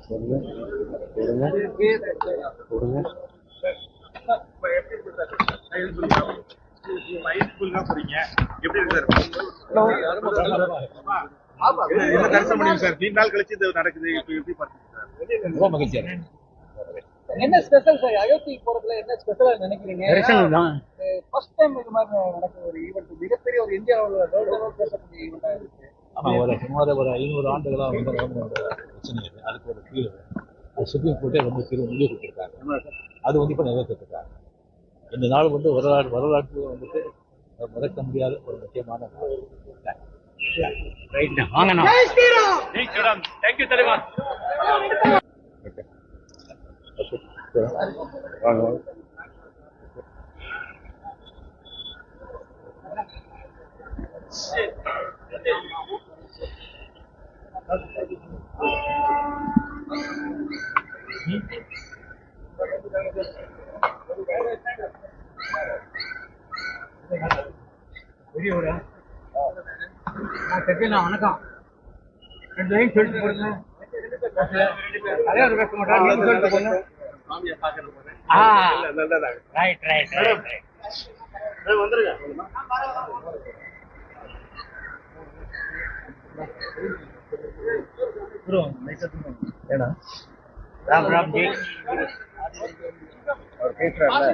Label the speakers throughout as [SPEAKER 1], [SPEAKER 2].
[SPEAKER 1] கொடுங்க கொடுங்க கொடுங்க.
[SPEAKER 2] போறீங்க எப்படி இருக்கு சார்? முடியும் சார். 3 நாள் கழிச்சு இது நடக்குது. எப்படி பாத்தீங்க
[SPEAKER 1] ரொம்ப மகிழ்ச்சியா இருக்கு.
[SPEAKER 3] என்ன ஸ்பெஷல் சார்? அயோத்தி போறதுல என்ன ஸ்பெஷலா நினைக்கிறீங்க? ஃபர்ஸ்ட் டைம் இது மாதிரி நடக்கிற ஒரு ஈவெண்ட், மிகப்பெரிய ஒரு இந்தியாவில் பேசக்கூடிய ஈவெண்டா இருக்கு.
[SPEAKER 1] ஆமா, சுமார் ஒரு 500 ஆண்டுகளாக வந்து பிரச்சனை இருக்கு. அதுக்கு ஒரு தீர்வு அது சுப்ரீம் கோர்ட்டே ரொம்ப முடிவு கொடுத்துருக்காங்க. அது வந்து இப்போ நிறைவேற்றிருக்காங்க. இந்த நாள் வந்து வரலாற்று வந்துட்டு மறக்க முடியாத ஒரு முக்கியமான நாள். வாங்கண்ணா. தேங்க்யூ தலைவா. வாங்க.
[SPEAKER 3] வணக்கம். 2 லைன் சொல்லிட்டு போடுங்க. தலைவர் பேச மாட்டாங்க, நீங்க சொல்லிட்டு போங்க. Right right right right. வந்துருங்க. ப்ரோ ஏடா ராம் ராம் ஜி அவர் பேசுறாருல.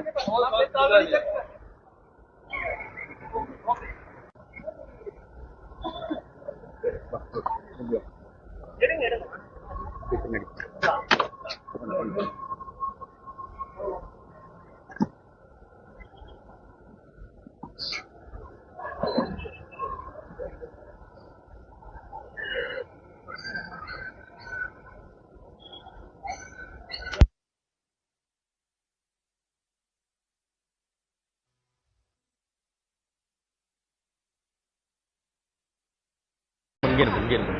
[SPEAKER 1] இங்கே இருக்கு.